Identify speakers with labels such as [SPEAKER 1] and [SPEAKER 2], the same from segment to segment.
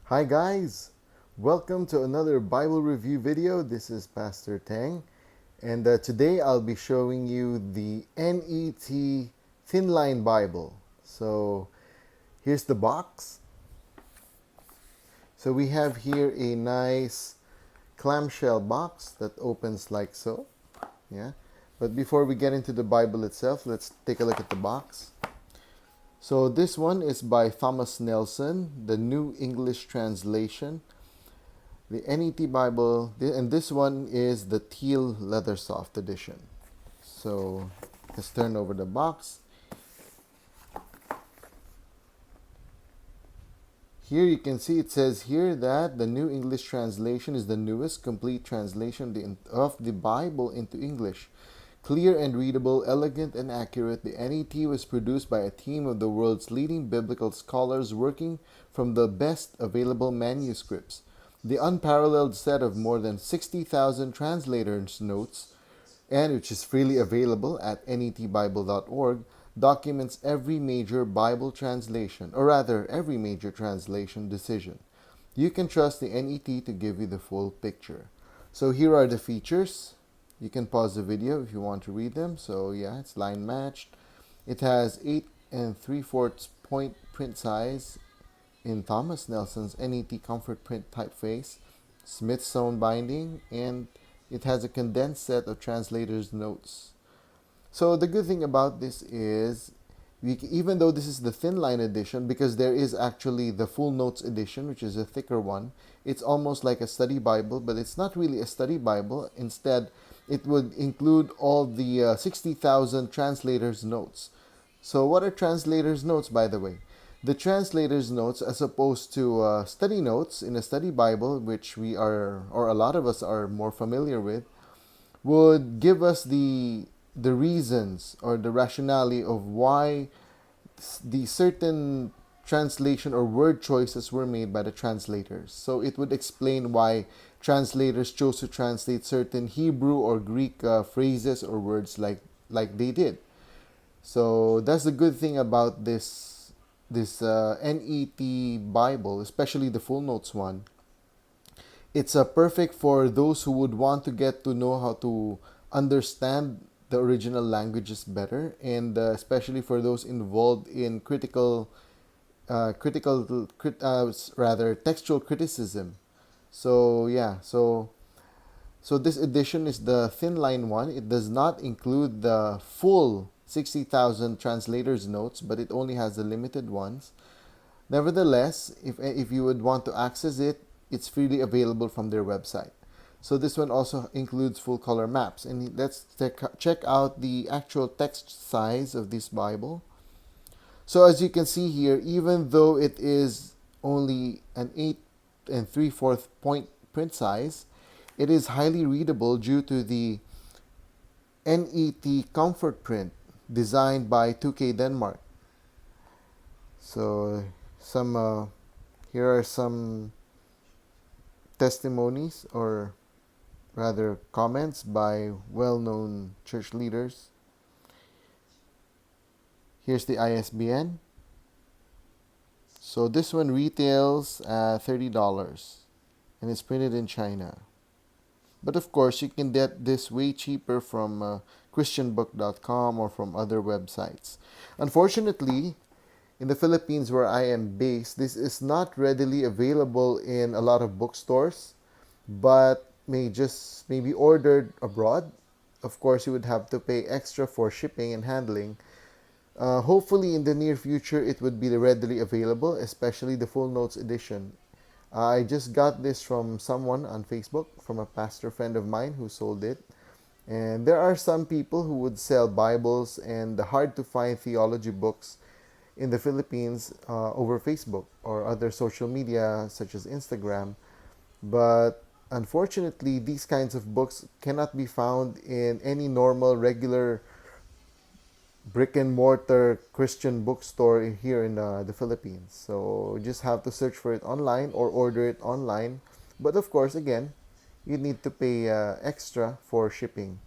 [SPEAKER 1] Hi guys, welcome to another Bible review video. This is Pastor Tang, and today I'll be showing you the NET Thinline Bible. So here's the box. So we have here a nice clamshell box that opens like so. Yeah. But before we get into the Bible itself, let's take a look at the box. So this one is by Thomas Nelson, the New English Translation. The NET Bible, and this one is the teal leather soft edition. So let's turn over the box. Here you can see it says here that the New English Translation is the newest complete translation of the Bible into English. Clear and readable, elegant and accurate, the NET was produced by a team of the world's leading biblical scholars working from the best available manuscripts. The unparalleled set of more than 60,000 translators' notes, and which is freely available at netbible.org, documents every major Bible translation, or rather, every major translation decision. You can trust the NET to give you the full picture. So here are the features. You can pause the video if you want to read them. So yeah, it's line matched. It has 8 3/4 point print size in Thomas Nelson's NET Comfort Print typeface, Smithsonian binding, and it has a condensed set of translator's notes. So the good thing about this is, even though this is the thin line edition, because there is actually the full notes edition, which is a thicker one, it's almost like a study Bible, but it's not really a study Bible. Instead, it would include all the 60,000 translators' notes. So what are translators' notes, by the way? The translators' notes, as opposed to study notes in a study Bible, which we are, or a lot of us are more familiar with, would give us the reasons or the rationale of why the certain translation or word choices were made by the translators. So it would explain why translators chose to translate certain Hebrew or Greek phrases or words like they did. So that's the good thing about this NET Bible, especially the full notes one. It's perfect for those who would want to get to know how to understand the original languages better, and especially for those involved in rather textual criticism. So yeah, so this edition is the thin line one. It does not include the full 60,000 translators notes, but it only has the limited ones. Nevertheless, if you would want to access it, it's freely available from their website. So this one also includes full color maps. And let's check out the actual text size of this Bible. So as you can see here, even though it is only an 8 3/4 point print size, it is highly readable due to the NET Comfort Print designed by 2K Denmark. So here are some testimonies, or rather comments, by well-known church leaders. Here's the ISBN. So this one retails at $30 and it's printed in China. But of course, you can get this way cheaper from christianbook.com or from other websites. Unfortunately, in the Philippines, where I am based, this is not readily available in a lot of bookstores, but may be ordered abroad. Of course, you would have to pay extra for shipping and handling. Hopefully, in the near future, it would be readily available, especially the full notes edition. I just got this from someone on Facebook, from a pastor friend of mine who sold it. And there are some people who would sell Bibles and hard to find theology books in the Philippines over Facebook or other social media such as Instagram. But unfortunately, these kinds of books cannot be found in any normal, regular brick and mortar Christian bookstore here in the Philippines. So you just have to search for it online or order it online. But of course, again, you need to pay extra for shipping.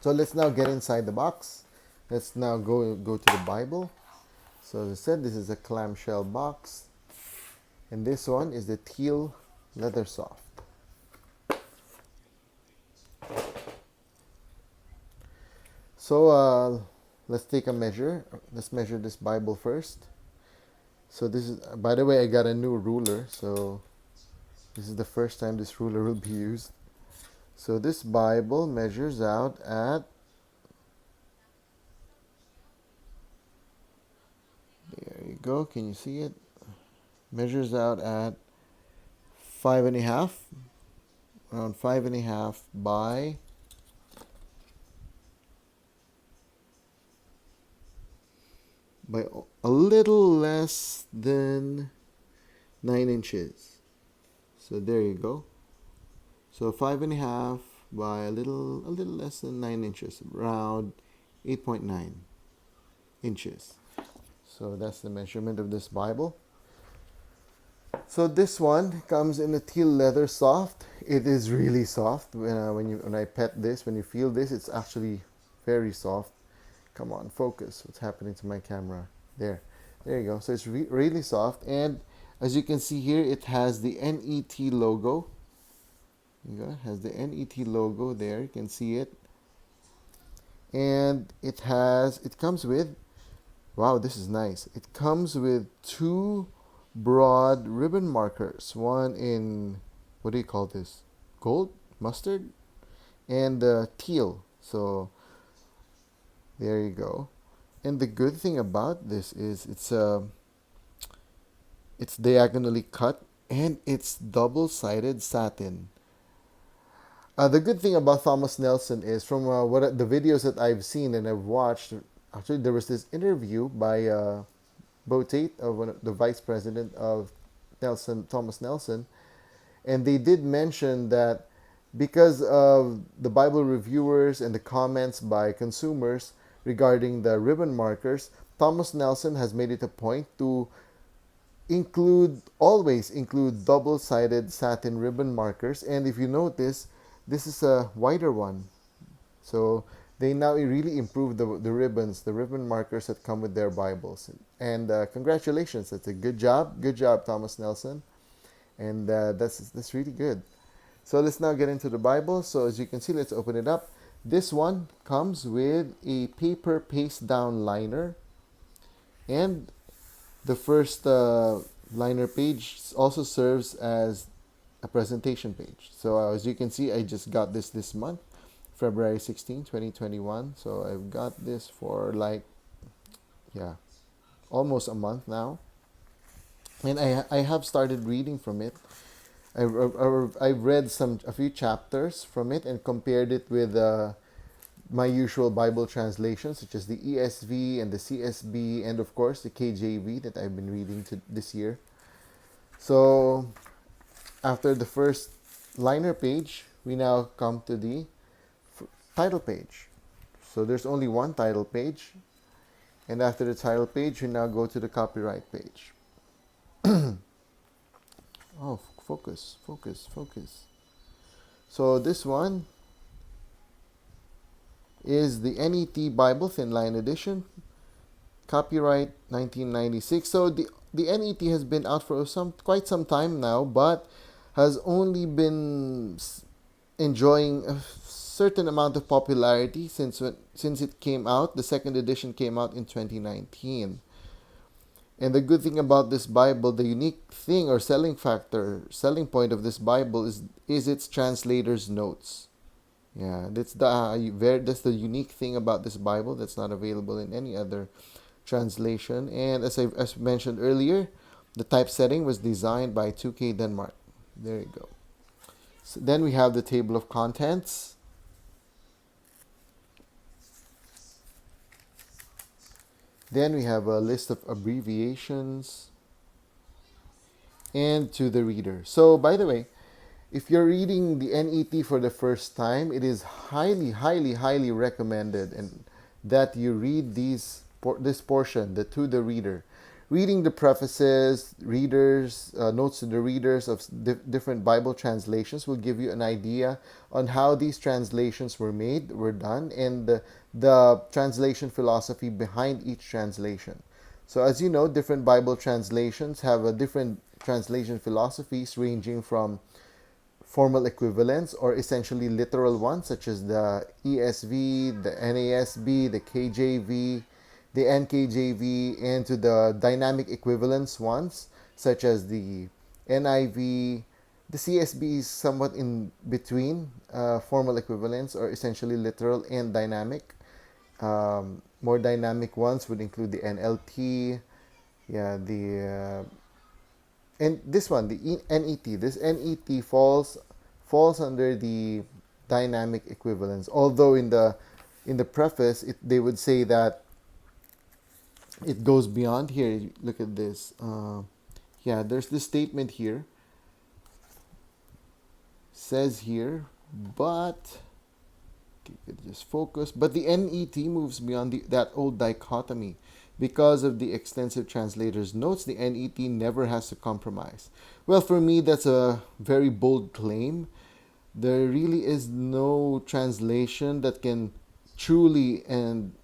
[SPEAKER 1] So let's now get inside the box. Let's now go to the Bible. So as I said, this is a clamshell box. And this one is the teal leather soft. So let's take a measure. Let's measure this Bible first. So this is, by the way, I got a new ruler. So this is the first time this ruler will be used. So this Bible measures out at, there you go, can you see it? Measures out at 5.5, around 5.5 by a little less than 9 inches. So there you go. So 5.5 by a little less than 9 inches, around 8.9 inches. So that's the measurement of this Bible. So this one comes in a teal leather soft. It is really soft. When I pet this, when you feel this, it's actually very soft. Come on, focus. What's happening to my camera? There you go. So it's really soft, and as you can see here, it has the NET logo. It has the NET logo there. You can see it, and it comes with, wow, this is nice. It comes with 2 broad ribbon markers. One in, what do you call this? Gold, mustard, and teal. So there you go. And the good thing about this is it's diagonally cut, and it's double-sided satin. The good thing about Thomas Nelson is, from the videos that I've seen and I've watched, actually there was this interview by Bo Tate, the vice president of Thomas Nelson, and they did mention that because of the Bible reviewers and the comments by consumers regarding the ribbon markers, Thomas Nelson has made it a point to always include double-sided satin ribbon markers. And if you notice, this is a wider one. So they now really improved the ribbon markers that come with their Bibles. And congratulations, that's a good job, Thomas Nelson. And that's really good. So let's now get into the Bible. So as you can see, let's open it up. This one comes with a paper paste down liner, and the first liner page also serves as a presentation page. So as you can see, I just got this month, February 16, 2021. So I've got this for almost a month now, and I have started reading from it. I've read a few chapters from it and compared it with my usual Bible translations, such as the ESV and the CSB, and of course the KJV that I've been reading this year. So after the first liner page, we now come to the title page. So there's only one title page, and after the title page, we now go to the copyright page. Oh, focus. So this one is the NET Bible Thinline edition, copyright 1996. So the NET has been out for quite some time now, but has only been enjoying a certain amount of popularity since it came out. The second edition came out in 2019. And the good thing about this Bible, the unique thing or selling point of this Bible is its translator's notes. Yeah, that's the unique thing about this Bible that's not available in any other translation. And as mentioned earlier, the typesetting was designed by 2K Denmark. There you go. So then we have the table of contents. Then we have a list of abbreviations and to the reader. So by the way, if you're reading the NET for the first time, it is highly recommended and that you read this portion, the to the reader. Reading the prefaces, notes to the readers of different Bible translations will give you an idea on how these translations were done, and the translation philosophy behind each translation. So as you know, different Bible translations have a different translation philosophies ranging from formal equivalents or essentially literal ones, such as the ESV, the NASB, the KJV, the NKJV, and to the dynamic equivalence ones, such as the NIV. The CSB is somewhat in between formal equivalents or essentially literal and dynamic. More dynamic ones would include the NLT, yeah, and this one, the NET. This NET falls under the dynamic equivalence. Although in the preface, they would say that it goes beyond here. Look at this. Yeah, there's this statement here. Says here, but just focus. But the NET moves beyond that old dichotomy. Because of the extensive translator's notes, the NET never has to compromise. Well, for me, that's a very bold claim. There really is no translation that can truly and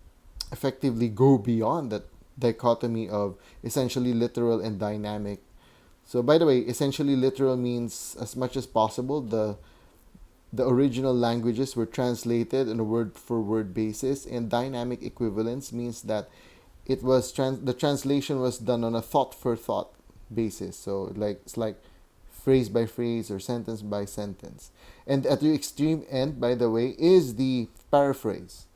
[SPEAKER 1] effectively go beyond that dichotomy of essentially literal and dynamic. So, by the way, essentially literal means as much as possible the original languages were translated on a word for word basis, and dynamic equivalence means that the translation was done on a thought for thought basis. So it's like phrase by phrase or sentence by sentence. And at the extreme end, by the way, is the paraphrase.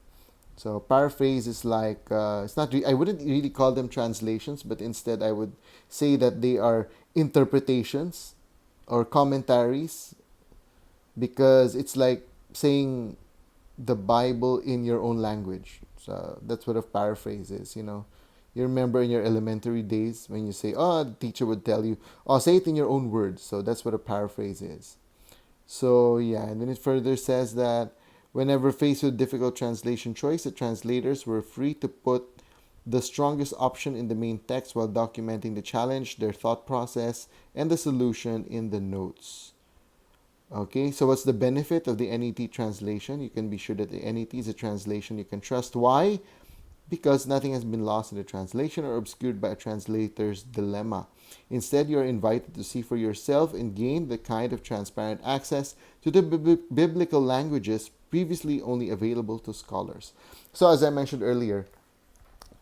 [SPEAKER 1] So paraphrase is like it's not. I wouldn't really call them translations, but instead I would say that they are interpretations or commentaries, because it's like saying the Bible in your own language. So that's what a paraphrase is. You remember in your elementary days when you say, "Oh," the teacher would tell you, "Oh, say it in your own words." So that's what a paraphrase is. So yeah, and then it further says that whenever faced with difficult translation choice, the translators were free to put the strongest option in the main text while documenting the challenge, their thought process, and the solution in the notes. Okay, so what's the benefit of the NET translation? You can be sure that the NET is a translation you can trust. Why? Because nothing has been lost in the translation or obscured by a translator's dilemma. Instead, you are invited to see for yourself and gain the kind of transparent access to the biblical languages previously only available to scholars. So, as I mentioned earlier,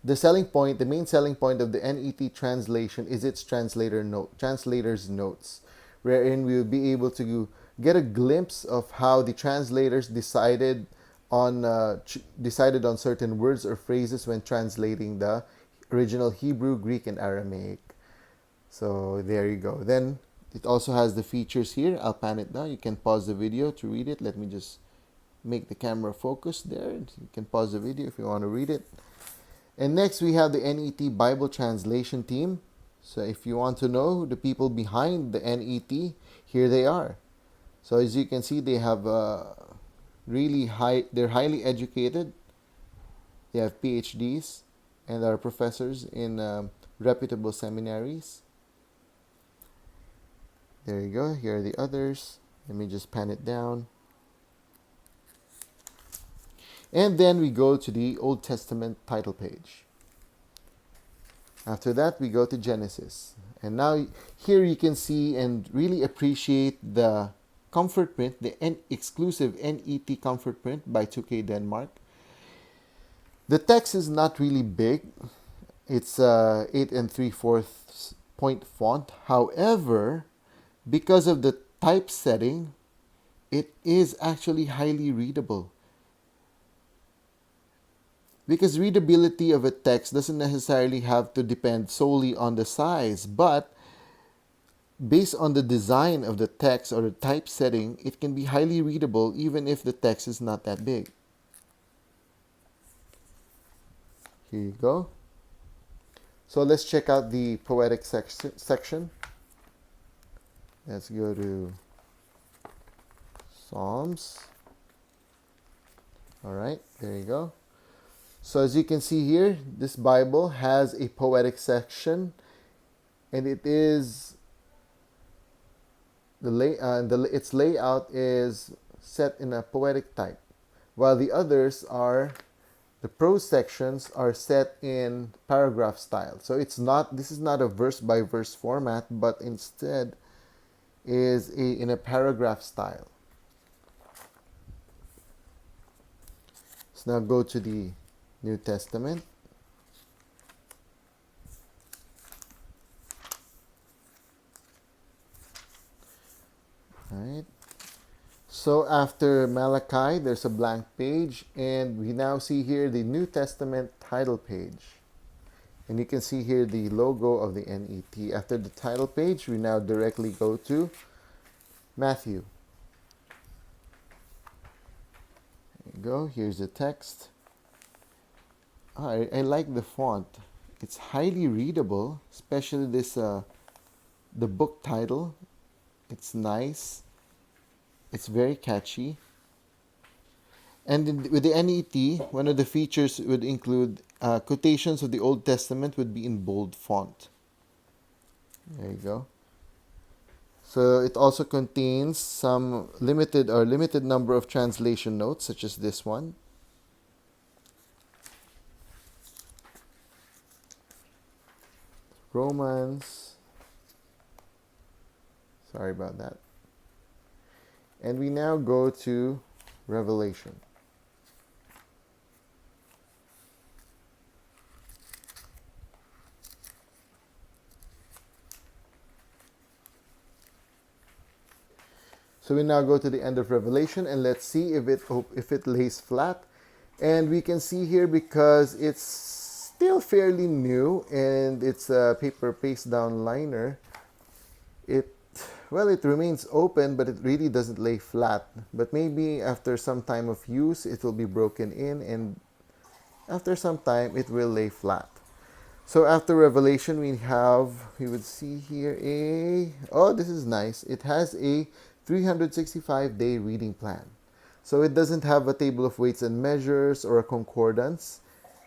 [SPEAKER 1] the main selling point of the NET translation is its translator's notes, wherein we will be able to get a glimpse of how the translators decided on certain words or phrases when translating the original Hebrew, Greek, and Aramaic. So there you go. Then it also has the features here. I'll pan it down. You can pause the video to read it. Let me just make the camera focus there. You can pause the video if you want to read it. And next we have the NET Bible translation team. So if you want to know the people behind the NET, here they are. So as you can see, they have they're highly educated. They have PhDs and are professors in reputable seminaries. There you go. Here are the others. Let me just pan it down. And then we go to the Old Testament title page. After that, we go to Genesis. And now here you can see and really appreciate the comfort print, the exclusive NET comfort print by 2K Denmark. The text is not really big. It's 8 3/4 point font. However, because of the typesetting, it is actually highly readable. Because readability of a text doesn't necessarily have to depend solely on the size, but based on the design of the text or the typesetting, it can be highly readable even if the text is not that big. Here you go. So let's check out the poetic section. Let's go to Psalms. All right, there you go. So as you can see here, this Bible has a poetic section, and it is its layout is set in a poetic type, while the others are the prose sections are set in paragraph style. So this is not a verse by verse format, but instead is in a paragraph style. Let's now go to the New Testament. All right. So after Malachi, there's a blank page, and we now see here the New Testament title page. And you can see here the logo of the NET. After the title page, we now directly go to Matthew. There you go. Here's the text. I like the font. It's highly readable, especially this the book title. It's nice. It's very catchy. And with the NET, one of the features would include quotations of the Old Testament would be in bold font. There you go. So it also contains some limited number of translation notes, such as this one. Romans. Sorry about that. And we now go to Revelation. So we now go to the end of Revelation, and let's see if it lays flat. And we can see here, because it's still fairly new and it's a paper paste down liner, it remains open, but it really doesn't lay flat. But maybe after some time of use, it will be broken in, and after some time, it will lay flat. So after Revelation, we would see here this is nice. It has a 365-day reading plan. So it doesn't have a table of weights and measures or a concordance.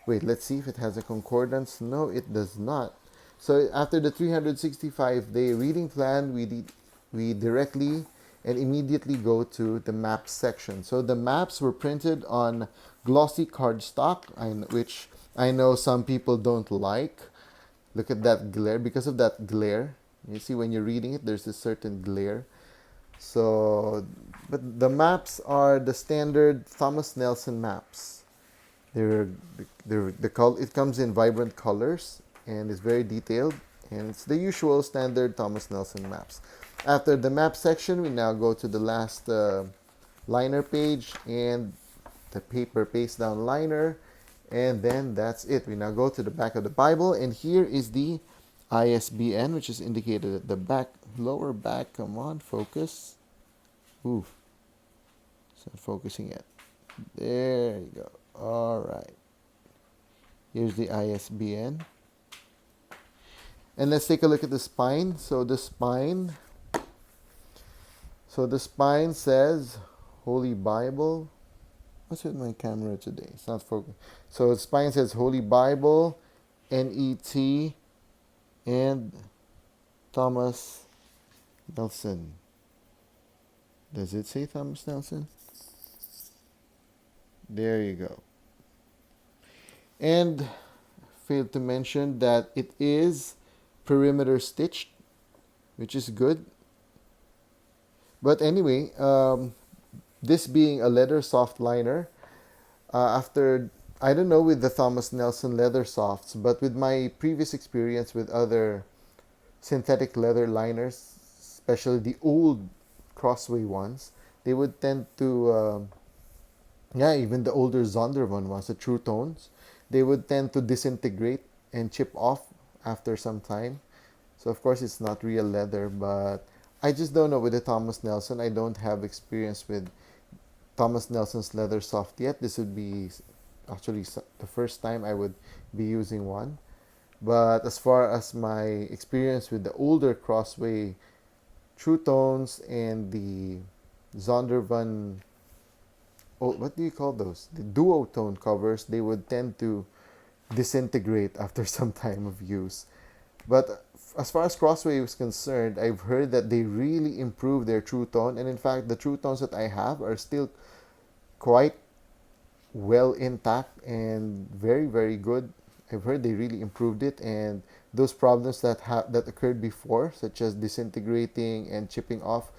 [SPEAKER 1] Wait, let's see if it has a concordance. No, it does not. So after the 365-day reading plan, we directly and immediately go to the maps section. So the maps were printed on glossy cardstock, which I know some people don't like. Look at that glare. Because of that glare, you see when you're reading it, there's a certain glare. So, but the maps are the standard Thomas Nelson maps. It comes in vibrant colors and is very detailed, and it's the usual standard Thomas Nelson maps. After the map section, we now go to the last liner page and the paper paste down liner, and then that's it. We now go to the back of the Bible, and here is the ISBN, which is indicated at the back, lower back. Come on, focus. Ooh, it's not focusing yet. There you go. All right. Here's the ISBN. And let's take a look at the spine. So the spine says Holy Bible. What's with my camera today? It's not focusing. So the spine says Holy Bible, NET, and Thomas Nelson. Does it say Thomas Nelson? There you go. And failed to mention that it is perimeter stitched, which is good. But anyway, this being a leather soft liner, after, I don't know with the Thomas Nelson leather softs, but with my previous experience with other synthetic leather liners, especially the old Crossway ones, they would tend to, even the older Zondervan ones, the True Tones, they would tend to disintegrate and chip off after some time. So of course it's not real leather, but I just don't know with the Thomas Nelson. I don't have experience with Thomas Nelson's leather soft yet. This would be actually the first time I would be using one. But as far as my experience with the older Crossway True Tones and the Zondervan, what do you call those? The duotone covers, they would tend to disintegrate after some time of use. But as far as Crossway is concerned, I've heard that they really improved their True Tone, and in fact, the True Tones that I have are still quite well intact and very, very good. I've heard they really improved it, and those problems that occurred before, such as disintegrating and chipping off,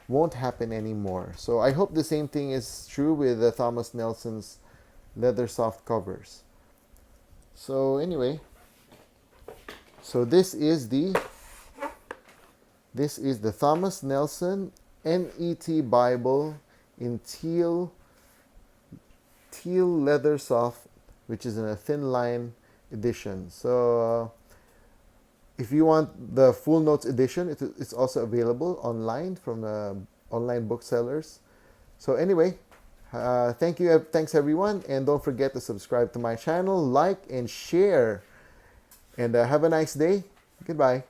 [SPEAKER 1] won't happen anymore. So I hope the same thing is true with the Thomas Nelson's leather soft covers. So anyway, so this is the Thomas Nelson NET Bible in teal leather soft, which is in a thin line edition. So if you want the full notes edition, it's also available online from online booksellers. So anyway, thanks everyone, and don't forget to subscribe to my channel, like and share, and have a nice day. Goodbye.